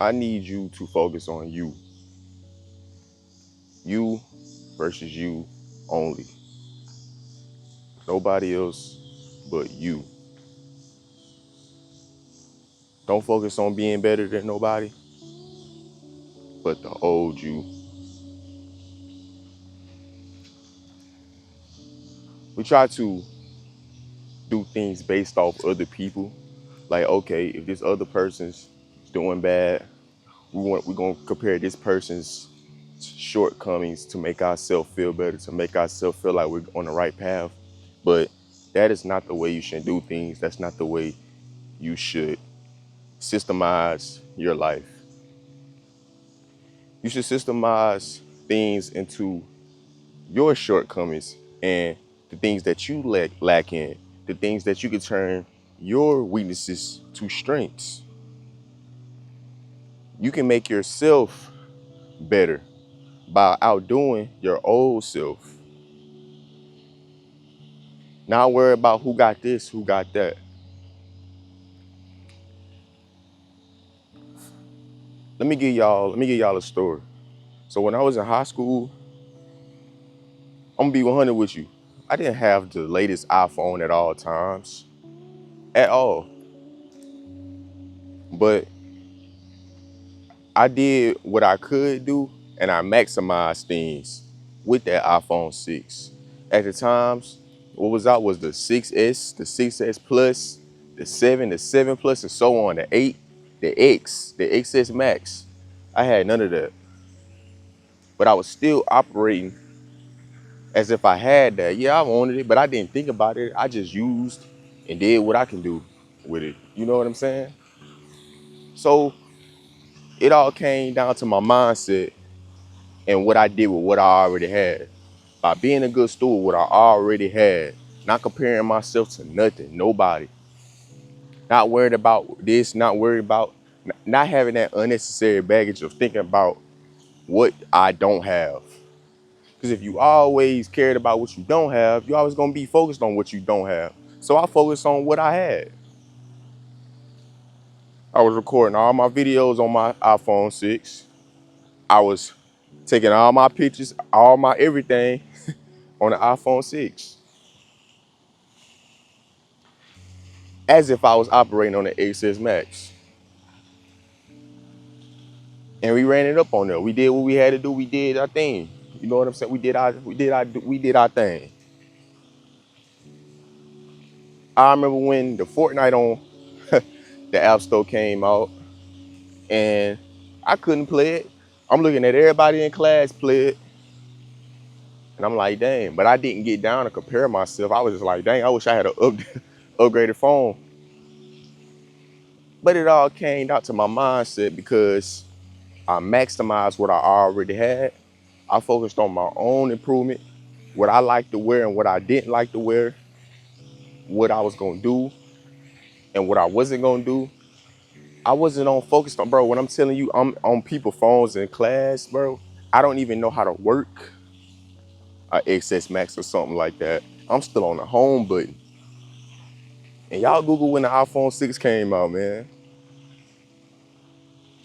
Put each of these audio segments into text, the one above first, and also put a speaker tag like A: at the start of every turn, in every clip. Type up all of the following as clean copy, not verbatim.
A: I need you to focus on you. You versus you only. Nobody else but you. Don't focus on being better than nobody, but the old you. We try to do things based off other people. Like, okay, if this other person's doing bad, we're gonna compare this person's shortcomings to make ourselves feel better, to make ourselves feel like we're on the right path. But that is not the way you should do things. That's not the way you should systemize your life. You should systemize things into your shortcomings and the things that you lack in, the things that you can turn your weaknesses to strengths. You can make yourself better by outdoing your old self. Not worry about who got this, who got that. Let me give y'all a story. So when I was in high school, I'm gonna be 100 with you. I didn't have the latest iPhone at all times, at all. But I did what I could do, and I maximized things with that iPhone 6. At the times, what was out was the 6S, the 6S Plus, the 7 Plus, and so on, the 8, the X, the XS Max. I had none of that. But I was still operating as if I had that. Yeah, I wanted it, but I didn't think about it. I just used and did what I can do with it. You know what I'm saying? So it all came down to my mindset and what I did with what I already had. By being a good steward, what I already had, not comparing myself to nothing, nobody. Not worried about this, not worried about, not having that unnecessary baggage of thinking about what I don't have. Because if you always cared about what you don't have, you're always gonna be focused on what you don't have. So I focused on what I had. I was recording all my videos on my iPhone 6. I was taking all my pictures, all my everything on the iPhone 6. As if I was operating on the XS Max. And we ran it up on there. We did what we had to do. We did our thing. You know what I'm saying? We did our thing. I remember when the Fortnite on the App Store came out, and I couldn't play it. I'm looking at everybody in class play it, and I'm like, dang. But I didn't get down to compare myself. I was just like, dang, I wish I had an upgraded phone. But it all came down to my mindset because I maximized what I already had. I focused on my own improvement, what I liked to wear and what I didn't like to wear, what I was gonna do and what I wasn't gonna do. I wasn't on focused on, bro. When I'm telling you, I'm on people's phones in class, bro. I don't even know how to work a XS Max or something like that. I'm still on the home button. And y'all Google when the iPhone 6 came out, man.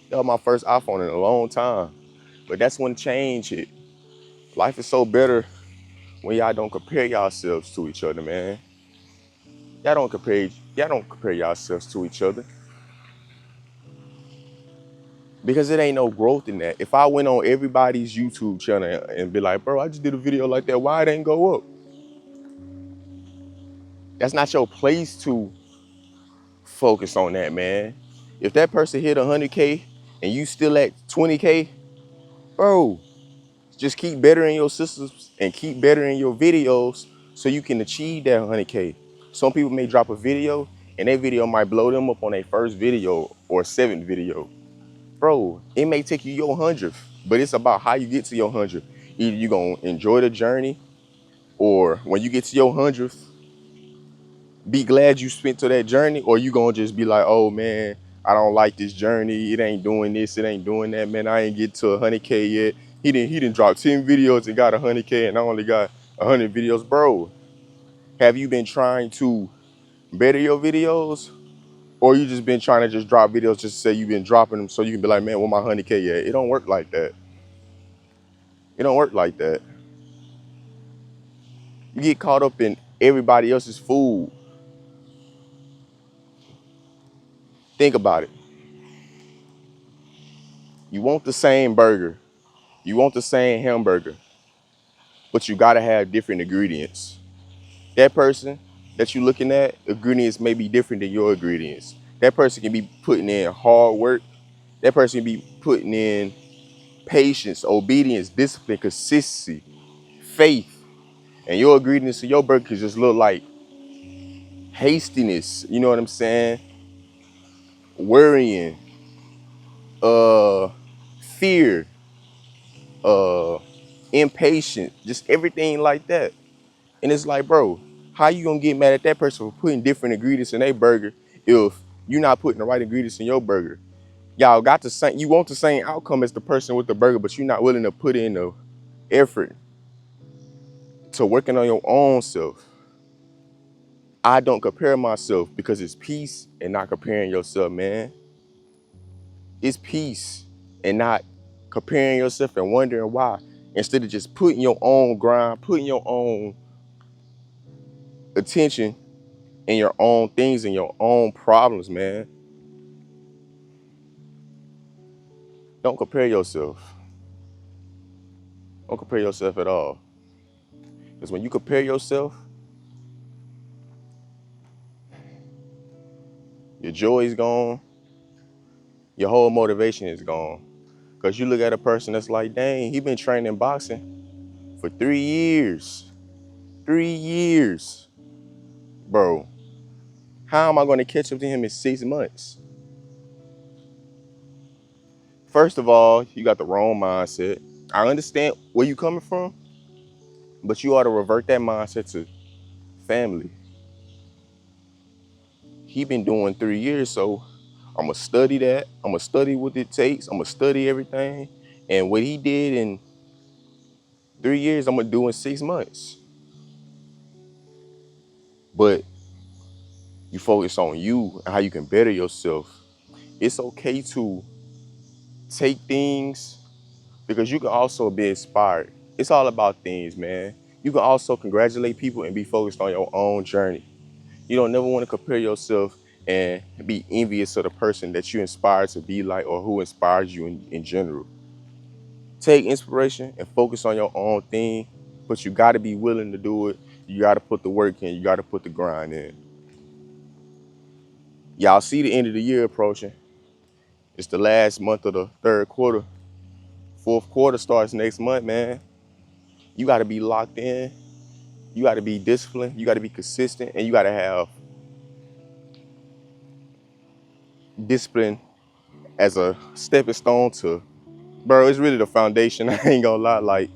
A: That was my first iPhone in a long time. But that's when change hit. Life is so better when y'all don't compare yourselves to each other, man. Y'all don't compare yourselves to each other. Because it ain't no growth in that. If I went on everybody's YouTube channel and be like, bro, I just did a video like that, why it ain't go up? That's not your place to focus on that, man. If that person hit 100K and you still at 20K, bro, just keep bettering your systems and keep bettering your videos so you can achieve that 100K. Some people may drop a video and that video might blow them up on their first video or seventh video. Bro, it may take you your 100th, but it's about how you get to your 100th. Either you gonna enjoy the journey, or when you get to your 100th, be glad you spent to that journey, or you gonna just be like, oh man, I don't like this journey. It ain't doing this, it ain't doing that, man. I ain't get to 100K yet. He didn't drop 10 videos and got 100K, and I only got 100 videos. Bro, have you been trying to better your videos? Or you just been trying to just drop videos just to say you've been dropping them so you can be like, man, where my 100K at? It don't work like that. It don't work like that. You get caught up in everybody else's food. Think about it. You want the same burger. You want the same hamburger, but you gotta have different ingredients. That person that you're looking at, ingredients may be different than your ingredients. That person can be putting in hard work. That person can be putting in patience, obedience, discipline, consistency, faith. And your ingredients to your burger could just look like hastiness, you know what I'm saying? Worrying, fear, uh, impatient, just everything like that. And it's like, bro, how you gonna get mad at that person for putting different ingredients in their burger if you're not putting the right ingredients in your burger? Y'all got the same, you want the same outcome as the person with the burger, but you're not willing to put in the effort to working on your own self. I don't compare myself because it's peace and not comparing yourself, man. It's peace and not comparing yourself and wondering why. Instead of just putting your own grind, putting your own attention in your own things and your own problems, man. Don't compare yourself. Don't compare yourself at all. Because when you compare yourself, your joy is gone, your whole motivation is gone. Because you look at a person that's like, dang, he been training boxing for 3 years. 3 years. Bro, how am I going to catch up to him in 6 months? First of all, you got the wrong mindset. I understand where you coming from, but you ought to revert that mindset to family. He been doing 3 years, so I'm gonna study that. I'm gonna study what it takes. I'm gonna study everything. And what he did in 3 years, I'm gonna do in 6 months. But you focus on you and how you can better yourself. It's okay to take things because you can also be inspired. It's all about things, man. You can also congratulate people and be focused on your own journey. You don't never want to compare yourself and be envious of the person that you inspired to be like or who inspires you in general. Take inspiration and focus on your own thing, but you got to be willing to do it. You got to put the work in. You got to put the grind in. Y'all see the end of the year approaching. It's the last month of the third quarter. Fourth quarter starts next month, man. You got to be locked in. You got to be disciplined. You got to be consistent, and you got to have discipline as a stepping stone to, bro, it's really the foundation. I ain't gonna lie. Like,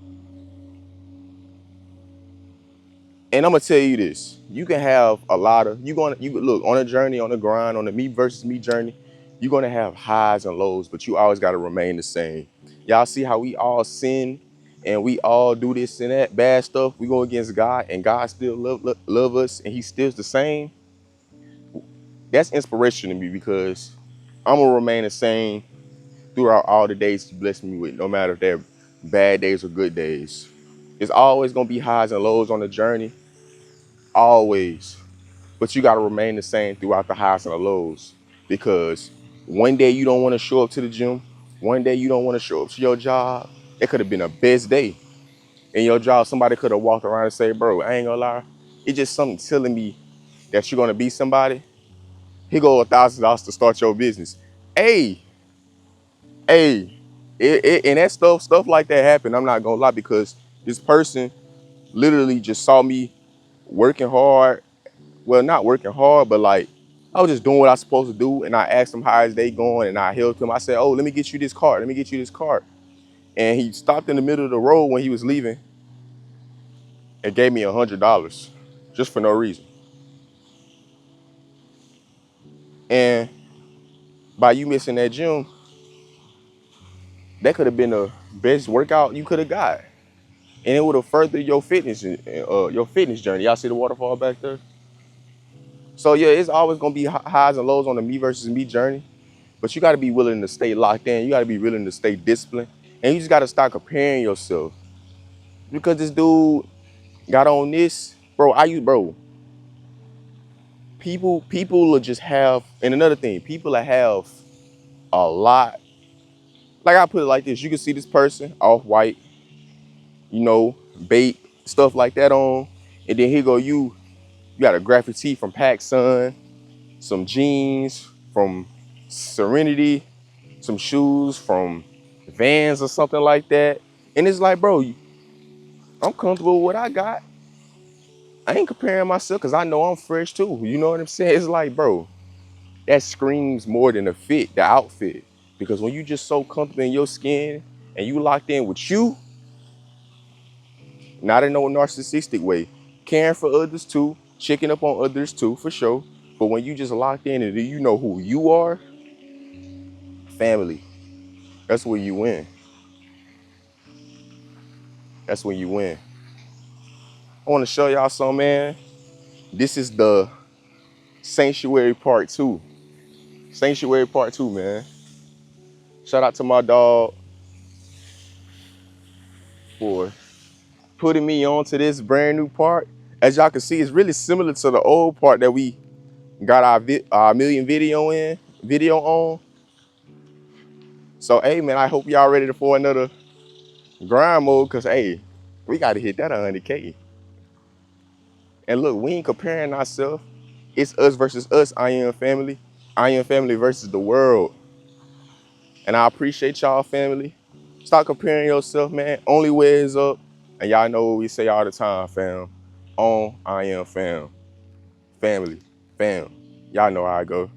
A: and I'm gonna tell you this: you can have a lot of you look on a journey, on a grind, on the me versus me journey. You're gonna have highs and lows, but you always gotta remain the same. Y'all see how we all sin and we all do this and that bad stuff. We go against God, and God still love us, and He still's the same. That's inspiration to me because I'm gonna remain the same throughout all the days you bless me with, no matter if they're bad days or good days. It's always gonna be highs and lows on the journey, always. But you gotta remain the same throughout the highs and the lows because one day you don't wanna show up to the gym, one day you don't wanna show up to your job. It could have been a best day. In your job, somebody could have walked around and say, bro, I ain't gonna lie, it's just something telling me that you're gonna be somebody. Here go $1,000 to start your business. Hey, hey, and that stuff like that happened. I'm not gonna lie because this person literally just saw me working hard. Well, not working hard, but like I was just doing what I was supposed to do. And I asked him how his day going, and I helped him. I said, "Oh, let me get you this card. Let me get you this card." And he stopped in the middle of the road when he was leaving and gave me $100 just for no reason. And by you missing that gym, that could have been the best workout you could have got. And it would have furthered your fitness journey. Y'all see the waterfall back there? So yeah, it's always gonna be highs and lows on the me versus me journey. But you gotta be willing to stay locked in. You gotta be willing to stay disciplined. And you just gotta start comparing yourself. Because this dude got on this, bro, bro, people will just have, and another thing, people will have a lot. Like I put it like this, you can see this person off white, bait, stuff like that on. And then here go you got a graphic tee from PacSun, some jeans from Serenity, some shoes from Vans or something like that. And it's like, bro, I'm comfortable with what I got. I ain't comparing myself because I know I'm fresh too. You know what I'm saying? It's like, bro, that screams more than the fit, the outfit. Because when you just so comfortable in your skin and you locked in with you, not in no narcissistic way, caring for others too, checking up on others too, for sure. But when you just locked in and you know who you are, family, that's where you win. That's when you win. I want to show y'all something, man. This is the Sanctuary Part 2. Sanctuary Part 2, man. Shout out to my dog for putting me onto this brand new part. As y'all can see, it's really similar to the old part that we got our million video on. So, hey, man, I hope y'all ready for another grind mode, because, hey, we got to hit that 100K. And look, we ain't comparing ourselves. It's us versus us, I Am Family. I Am Family versus the world. And I appreciate y'all, family. Stop comparing yourself, man. Only way is up. And y'all know what we say all the time, fam. On I Am Fam. Family. Fam. Y'all know how I go.